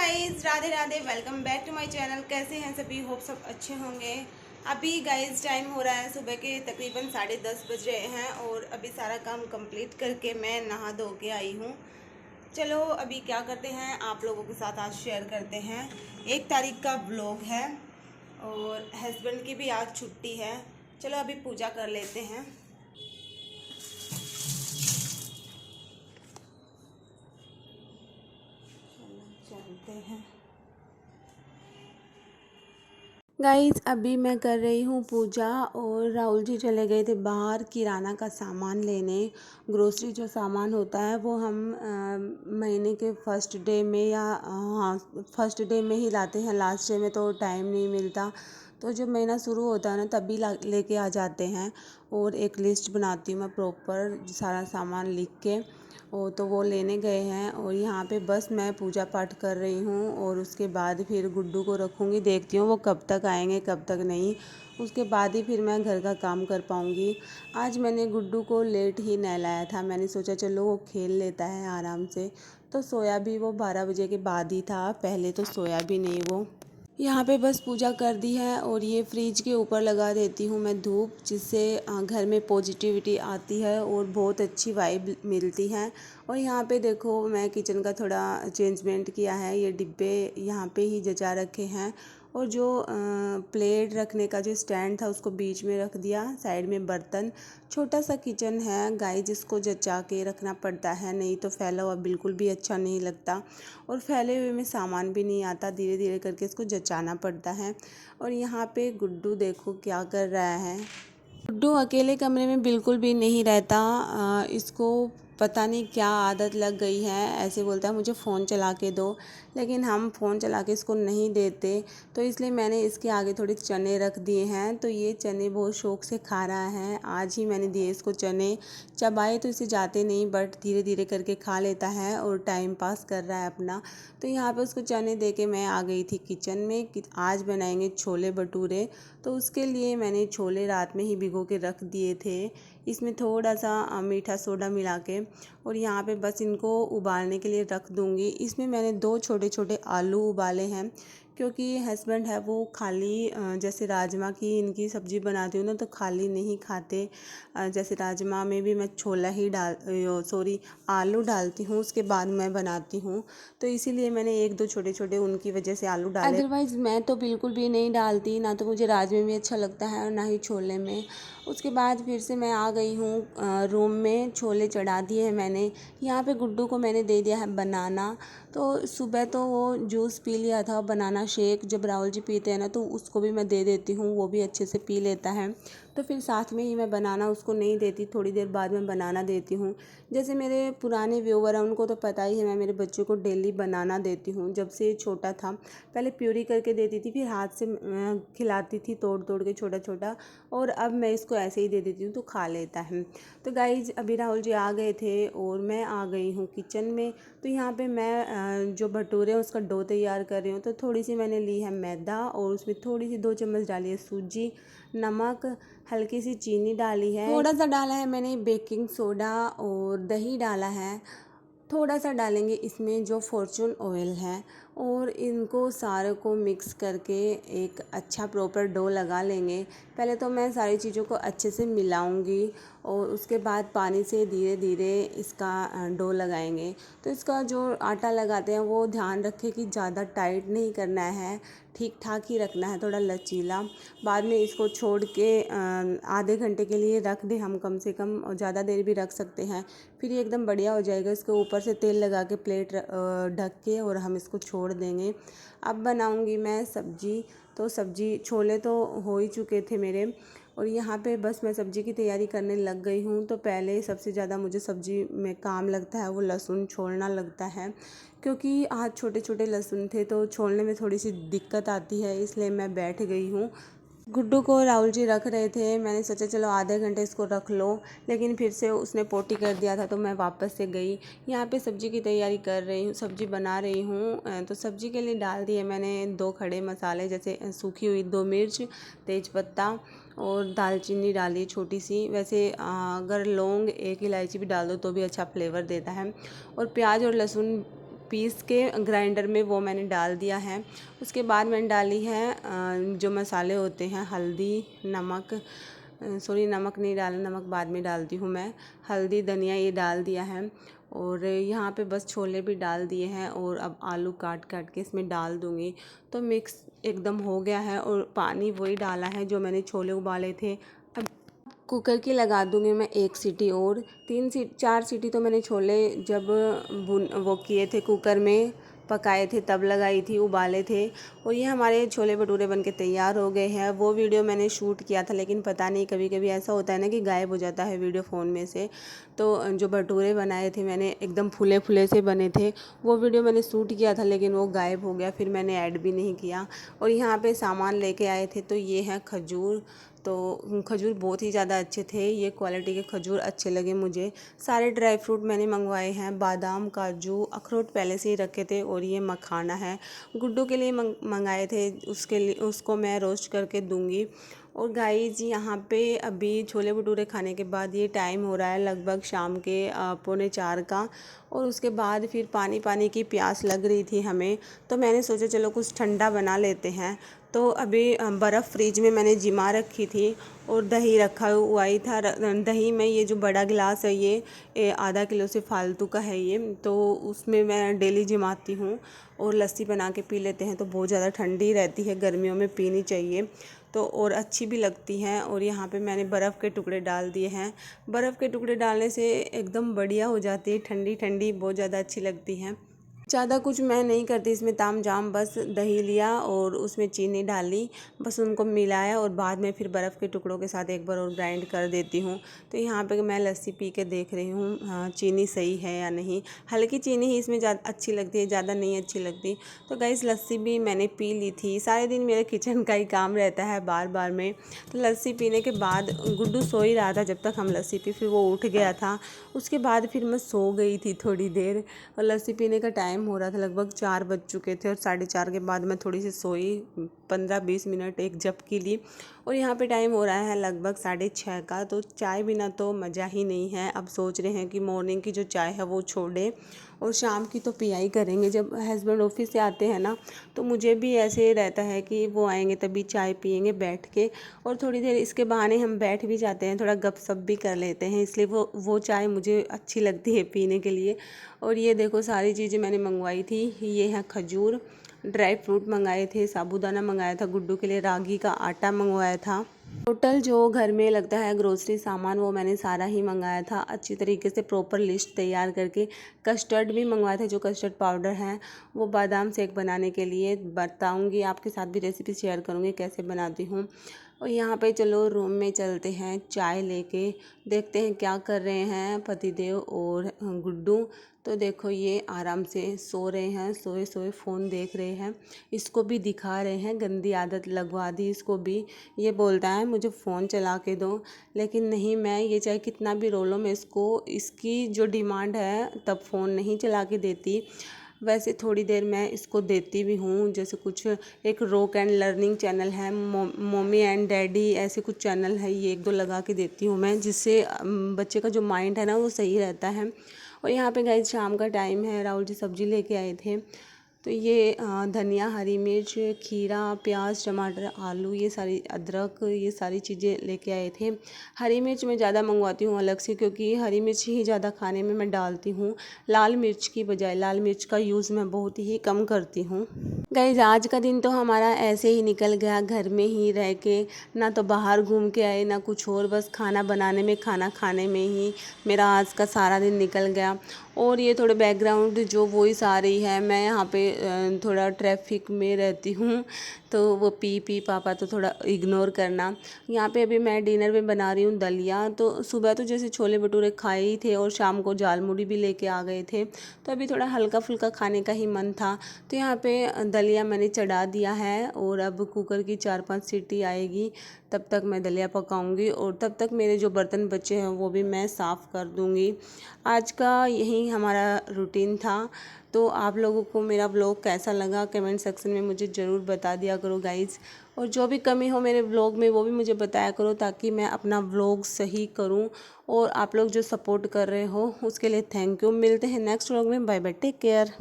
Guys, Radhe Radhe. Welcome back to my channel. कैसे हैं सभी? होप सब अच्छे होंगे। अभी गाइज़ टाइम हो रहा है सुबह के तकरीबन 10:30 बज रहे हैं और अभी सारा काम कंप्लीट करके मैं नहा धो के आई हूँ। चलो अभी क्या करते हैं, आप लोगों के साथ आज शेयर करते हैं। 1 तारीख का व्लॉग है और हस्बैंड की भी आज छुट्टी है। चलो अभी पूजा कर लेते हैं। चलते हैं गाइस। अभी मैं कर रही हूँ पूजा और राहुल जी चले गए थे बाहर किराना का सामान लेने। ग्रोसरी जो सामान होता है वो हम महीने के फर्स्ट डे में या हाँ फर्स्ट डे में ही लाते हैं। लास्ट डे में तो टाइम नहीं मिलता, तो जब महीना शुरू होता है ना तभी लेके आ जाते हैं। और एक लिस्ट बनाती हूँ मैं प्रॉपर सारा सामान लिख के। तो वो लेने गए हैं और यहाँ पे बस मैं पूजा पाठ कर रही हूँ और उसके बाद फिर गुड्डू को रखूँगी। देखती हूँ वो कब तक आएंगे कब तक नहीं, उसके बाद ही फिर मैं घर का काम कर पाऊँगी। आज मैंने गुड्डू को लेट ही नहलाया था। मैंने सोचा चलो वो खेल लेता है आराम से, तो सोया भी वो 12 बजे के बाद ही था, पहले तो सोया भी नहीं वो। यहाँ पे बस पूजा कर दी है और ये फ्रिज के ऊपर लगा देती हूँ मैं धूप, जिससे घर में पॉजिटिविटी आती है और बहुत अच्छी वाइब मिलती है। और यहाँ पे देखो मैं किचन का थोड़ा चेंजमेंट किया है। ये डिब्बे यहाँ पे ही जचा रखे हैं और जो प्लेट रखने का जो स्टैंड था उसको बीच में रख दिया। साइड में बर्तन, छोटा सा किचन है गाइस, जिसको जचा के रखना पड़ता है, नहीं तो फैला हुआ बिल्कुल भी अच्छा नहीं लगता और फैले हुए में सामान भी नहीं आता। धीरे धीरे करके इसको जचाना पड़ता है। और यहाँ पे गुड्डू देखो क्या कर रहा है। गुड्डू अकेले कमरे में बिल्कुल भी नहीं रहता। इसको पता नहीं क्या आदत लग गई है, ऐसे बोलता है मुझे फ़ोन चला के दो, लेकिन हम फ़ोन चला के इसको नहीं देते। तो इसलिए मैंने इसके आगे थोड़े चने रख दिए हैं, तो ये चने बहुत शौक़ से खा रहा है। आज ही मैंने दिए इसको चने। चबाए तो इसे जाते नहीं, बट धीरे धीरे करके खा लेता है और टाइम पास कर रहा है अपना। तो यहाँ पे उसको चने दे के मैं आ गई थी किचन में कि आज बनाएंगे छोले भटूरे। तो उसके लिए मैंने छोले रात में ही भिगो के रख दिए थे, इसमें थोड़ा सा मीठा सोडा मिला के। और यहाँ पे बस इनको उबालने के लिए रख दूँगी। इसमें मैंने 2 छोटे छोटे आलू उबाले हैं, क्योंकि हस्बैंड है वो खाली जैसे राजमा की इनकी सब्ज़ी बनाती हूँ ना तो खाली नहीं खाते। जैसे राजमा में भी मैं छोला ही आलू डालती हूँ, उसके बाद मैं बनाती हूँ। तो इसीलिए मैंने 1-2 छोटे छोटे उनकी वजह से आलू डाले। अदरवाइज़ मैं तो बिल्कुल भी नहीं डालती, ना तो मुझे राजमे में अच्छा लगता है और ना ही छोले में। उसके बाद फिर से मैं आ गई हूँ रूम में। छोले चढ़ा दिए हैं मैंने। यहाँ पे गुड्डू को मैंने दे दिया है बनाना। तो सुबह तो वो जूस पी लिया था, बनाना शेक जब राहुल जी पीते हैं ना तो उसको भी मैं दे देती हूँ, वो भी अच्छे से पी लेता है। तो फिर साथ में ही मैं बनाना उसको नहीं देती, थोड़ी देर बाद मैं बनाना देती हूँ। जैसे मेरे पुराने व्यूवर हैं उनको तो पता ही है, मैं मेरे बच्चों को डेली बनाना देती हूँ। जब से छोटा था पहले प्यूरी करके देती थी, फिर हाथ से खिलाती थी तोड़ तोड़ के छोटा छोटा, और अब मैं इसको ऐसे ही दे देती हूँ तो खा लेता है। तो गाइज अभी राहुल जी आ गए थे और मैं आ गई हूँ किचन में। तो यहाँ पे मैं जो भटूरे हैं उसका डो तैयार कर रही हूँ। तो थोड़ी सी मैंने ली है मैदा और उसमें थोड़ी सी 2 चम्मच डाली है सूजी, नमक, हल्की सी चीनी डाली है, थोड़ा सा डाला है मैंने बेकिंग सोडा और दही डाला है। थोड़ा सा डालेंगे इसमें जो फॉर्चून ऑयल है और इनको सारे को मिक्स करके एक अच्छा प्रॉपर डो लगा लेंगे। पहले तो मैं सारी चीज़ों को अच्छे से मिलाऊंगी और उसके बाद पानी से धीरे धीरे इसका डो लगाएंगे। तो इसका जो आटा लगाते हैं वो ध्यान रखें कि ज़्यादा टाइट नहीं करना है, ठीक ठाक ही रखना है, थोड़ा लचीला। बाद में इसको छोड़ के आधे घंटे के लिए रख दें हम, कम से कम, और ज़्यादा देर भी रख सकते हैं। फिर ये एकदम बढ़िया हो जाएगा। इसके ऊपर से तेल लगा के प्लेट ढक के और हम इसको छोड़ देंगे। अब बनाऊंगी मैं सब्ज़ी। तो सब्ज़ी छोले तो हो ही चुके थे मेरे और यहाँ पे बस मैं सब्ज़ी की तैयारी करने लग गई हूँ। तो पहले सबसे ज़्यादा मुझे सब्ज़ी में काम लगता है वो लहसुन छोड़ना लगता है, क्योंकि आज छोटे छोटे लहसुन थे तो छोड़ने में थोड़ी सी दिक्कत आती है, इसलिए मैं बैठ गई हूँ। गुड्डू को राहुल जी रख रहे थे, मैंने सोचा चलो आधे घंटे इसको रख लो, लेकिन फिर से उसने पोटी कर दिया था तो मैं वापस से गई। यहाँ पे सब्ज़ी की तैयारी कर रही हूँ, सब्ज़ी बना रही हूँ। तो सब्ज़ी के लिए डाल दिए मैंने 2 खड़े मसाले, जैसे सूखी हुई 2 मिर्च, तेज़पत्ता और दालचीनी डाली छोटी सी। वैसे अगर लौंग 1 इलायची भी डाल दो तो भी अच्छा फ्लेवर देता है। और प्याज और लहसुन पीस के ग्राइंडर में वो मैंने डाल दिया है। उसके बाद मैंने डाली है जो मसाले होते हैं, हल्दी, नमक, सॉरी नमक नहीं डाला, नमक बाद में डालती हूँ मैं। हल्दी, धनिया ये डाल दिया है और यहाँ पे बस छोले भी डाल दिए हैं और अब आलू काट काट के इसमें डाल दूँगी। तो मिक्स एकदम हो गया है और पानी वही डाला है जो मैंने छोले उबाले थे। अब कुकर की लगा दूँगी मैं 1 सीटी और 4 सीटी तो मैंने छोले जब वो किए थे कुकर में पकाए थे तब लगाई थी, उबाले थे। और ये हमारे छोले भटूरे बनके तैयार हो गए हैं। वो वीडियो मैंने शूट किया था, लेकिन पता नहीं कभी कभी ऐसा होता है ना कि गायब हो जाता है वीडियो फ़ोन में से। तो जो भटूरे बनाए थे मैंने एकदम फूले फूले से बने थे, वो वीडियो मैंने शूट किया था लेकिन वो गायब हो गया, फिर मैंने ऐड भी नहीं किया। और यहाँ पे सामान लेके आए थे, तो ये है खजूर। तो खजूर बहुत ही ज़्यादा अच्छे थे, ये क्वालिटी के खजूर अच्छे लगे मुझे। सारे ड्राई फ्रूट मैंने मंगवाए हैं, बादाम, काजू, अखरोट पहले से ही रखे थे और ये मखाना है। गुड्डू के लिए मंगाए थे, उसके लिए उसको मैं रोस्ट करके दूंगी। और गाइस यहाँ पे अभी छोले भटूरे खाने के बाद ये टाइम हो रहा है लगभग शाम के 3:45 का। और उसके बाद फिर पानी पानी की प्यास लग रही थी हमें, तो मैंने सोचा चलो कुछ ठंडा बना लेते हैं। तो अभी बर्फ़ फ्रिज में मैंने जिमा रखी थी और दही रखा हुआ ही था। दही में ये जो बड़ा गिलास है ये आधा किलो से फालतू का है ये, तो उसमें मैं डेली जिमाती हूँ और लस्सी बना के पी लेते हैं। तो बहुत ज़्यादा ठंडी रहती है, गर्मियों में पीनी चाहिए तो और अच्छी भी लगती हैं। और यहाँ पे मैंने बर्फ़ के टुकड़े डाल दिए हैं। बर्फ़ के टुकड़े डालने से एकदम बढ़िया हो जाती है, ठंडी ठंडी बहुत ज़्यादा अच्छी लगती हैं। ज़्यादा कुछ मैं नहीं करती इसमें ताम झाम, बस दही लिया और उसमें चीनी डाली, बस उनको मिलाया और बाद में फिर बर्फ़ के टुकड़ों के साथ एक बार और ग्राइंड कर देती हूँ। तो यहाँ पे मैं लस्सी पी के देख रही हूँ हाँ चीनी सही है या नहीं। हल्की चीनी ही इसमें ज़्यादा अच्छी लगती है, ज़्यादा नहीं अच्छी लगती। तो गाइस लस्सी भी मैंने पी ली थी। सारे दिन मेरे किचन का ही काम रहता है बार बार में। तो लस्सी पीने के बाद गुड्डू सो ही रहा था जब तक हम लस्सी पी, फिर वो उठ गया था। उसके बाद फिर मैं सो गई थी थोड़ी देर और लस्सी पीने का टाइम हो रहा था, लगभग 4 बज चुके थे और 4:30 के बाद मैं थोड़ी सी सोई, 15-20 मिनट एक झपकी ली। और यहाँ पे टाइम हो रहा है लगभग 6:30 का। तो चाय बिना तो मज़ा ही नहीं है। अब सोच रहे हैं कि मॉर्निंग की जो चाय है वो छोड़े और शाम की तो पिया ही करेंगे। जब हस्बैंड ऑफिस से आते हैं ना, तो मुझे भी ऐसे रहता है कि वो आएंगे तभी चाय पियेंगे बैठ के, और थोड़ी देर इसके बहाने हम बैठ भी जाते हैं, थोड़ा गपशप भी कर लेते हैं, इसलिए वो चाय मुझे अच्छी लगती है पीने के लिए। और ये देखो सारी चीज़ें मैंने मंगवाई थी। ये है खजूर, ड्राई फ्रूट मंगाए थे, साबूदाना मंगाया था गुड्डू के लिए, रागी का आटा मंगवाया था। टोटल जो घर में लगता है ग्रोसरी सामान वो मैंने सारा ही मंगाया था, अच्छी तरीके से प्रॉपर लिस्ट तैयार करके। कस्टर्ड भी मंगवाया था, जो कस्टर्ड पाउडर है वो बादाम शेक बनाने के लिए, बताऊंगी आपके साथ भी रेसिपी शेयर करूंगी कैसे बनाती हूँ। और यहाँ पे चलो रूम में चलते हैं, चाय लेके देखते हैं क्या कर रहे हैं पतिदेव और गुड्डू। तो देखो ये आराम से सो रहे हैं, सोए सोए फ़ोन देख रहे हैं। इसको भी दिखा रहे हैं, गंदी आदत लगवा दी इसको भी। ये बोलता है मुझे फ़ोन चला के दो, लेकिन नहीं, मैं ये चाहे कितना भी रो लो मैं इसको, इसकी जो डिमांड है तब फ़ोन नहीं चला के देती। वैसे थोड़ी देर मैं इसको देती भी हूँ, जैसे कुछ एक रॉक एंड लर्निंग चैनल है, मम्मी एंड डैडी ऐसे कुछ चैनल है, ये 1-2 लगा के देती हूँ मैं, जिससे बच्चे का जो माइंड है ना वो सही रहता है। और यहाँ पे गाइस शाम का टाइम है, राहुल जी सब्जी लेके आए थे। तो ये धनिया, हरी मिर्च, खीरा, प्याज, टमाटर, आलू, ये सारी अदरक, ये सारी चीज़ें लेके आए थे। हरी मिर्च मैं ज़्यादा मंगवाती हूँ अलग से, क्योंकि हरी मिर्च ही ज़्यादा खाने में मैं डालती हूँ, लाल मिर्च की बजाय। लाल मिर्च का यूज़ मैं बहुत ही कम करती हूँ। गाइस आज का दिन तो हमारा ऐसे ही निकल गया, घर में ही रह के, ना तो बाहर घूम के आए ना कुछ और, बस खाना बनाने में, खाना खाने में ही मेरा आज का सारा दिन निकल गया। और ये थोड़े बैकग्राउंड जो वॉइस आ रही है, मैं यहाँ पे थोड़ा ट्रैफिक में रहती हूँ, तो वो पी पी पापा तो थोड़ा इग्नोर करना। यहाँ पे अभी मैं डिनर में बना रही हूँ दलिया। तो सुबह तो जैसे छोले भटूरे खाए ही थे और शाम को जालमुड़ी भी लेके आ गए थे, तो अभी थोड़ा हल्का फुल्का खाने का ही मन था। तो यहाँ पे दलिया मैंने चढ़ा दिया है और अब कुकर की 4-5 सीटी आएगी, तब तक मैं दलिया पकाऊंगी और तब तक मेरे जो बर्तन बचे हैं वो भी मैं साफ़ कर दूंगी। आज का यही हमारा रूटीन था। तो आप लोगों को मेरा ब्लॉग कैसा लगा कमेंट सेक्शन में मुझे ज़रूर बता दिया करो गाइज़, और जो भी कमी हो मेरे ब्लॉग में वो भी मुझे बताया करो, ताकि मैं अपना ब्लॉग सही करूं। और आप लोग जो सपोर्ट कर रहे हो उसके लिए थैंक यू। मिलते हैं नेक्स्ट ब्लॉग में, बाय बाय, टेक केयर।